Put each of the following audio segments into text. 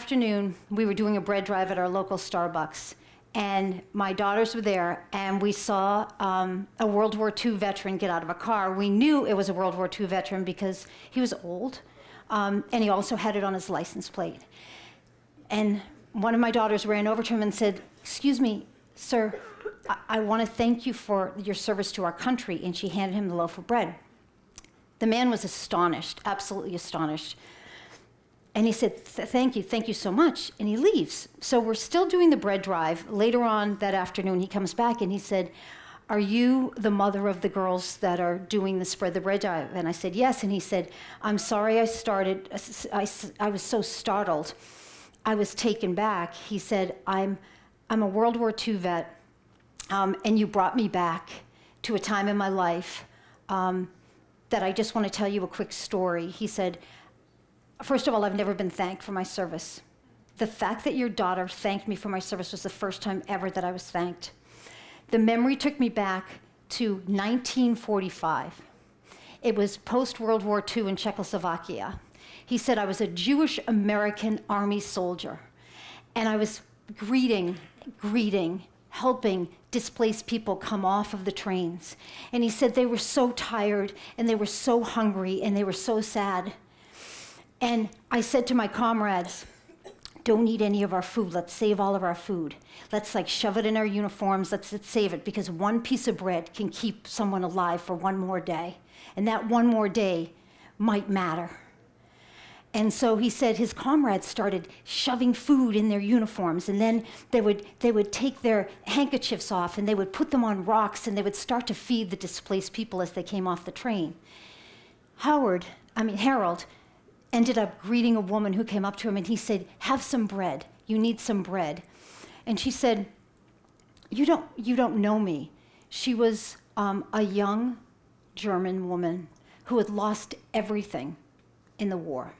afternoon, we were doing a bread drive at our local Starbucks, and my daughters were there, and we saw a World War II veteran get out of a car. We knew it was a World War II veteran because he was old, and he also had it on his license plate. And one of my daughters ran over to him and said, "Excuse me, sir, I want to thank you for your service to our country," and she handed him the loaf of bread. The man was astonished, absolutely astonished. And he said, thank you so much, and he leaves. So we're still doing the bread drive. Later on that afternoon, he comes back and he said, "Are you the mother of the girls that are doing the Spread the Bread drive?" And I said, "Yes." And he said, "I'm sorry I started, I was so startled. I was taken back." He said, I'm a World War II vet, and you brought me back to a time in my life that I just want to tell you a quick story." He said, "First of all, I've never been thanked for my service. The fact that your daughter thanked me for my service was the first time ever that I was thanked." The memory took me back to 1945. It was post-World War II in Czechoslovakia. He said, "I was a Jewish American Army soldier, and I was greeting, helping displaced people come off of the trains." And he said they were so tired, and they were so hungry, and they were so sad. And I said to my comrades, "Don't eat any of our food. Let's save all of our food. Let's shove it in our uniforms. Let's save it, because one piece of bread can keep someone alive for one more day. And that one more day might matter." And so he said his comrades started shoving food in their uniforms, and then they would take their handkerchiefs off and they would put them on rocks, and they would start to feed the displaced people as they came off the train. Harold ended up greeting a woman who came up to him, and he said, "Have some bread. You need some bread." And she said, you don't know me." She was a young German woman who had lost everything in the war.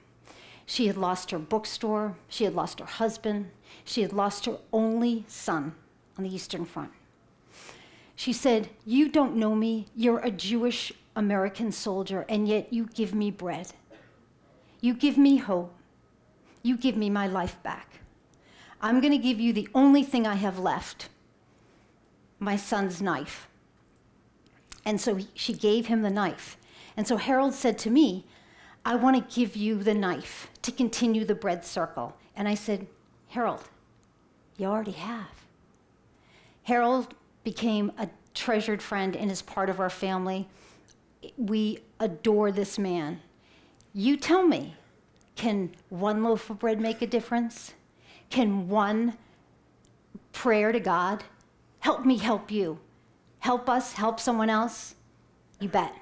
She had lost her bookstore, she had lost her husband, she had lost her only son on the Eastern Front. She said, "You don't know me, you're a Jewish American soldier, and yet you give me bread. You give me hope. You give me my life back. I'm going to give you the only thing I have left, my son's knife." And so she gave him the knife. And so Harold said to me, "I want to give you the knife to continue the bread circle." And I said, "Harold, you already have." Harold became a treasured friend and is part of our family. We adore this man. You tell me, can one loaf of bread make a difference? Can one prayer to God, "Help me help you, help us, help someone else"? You bet.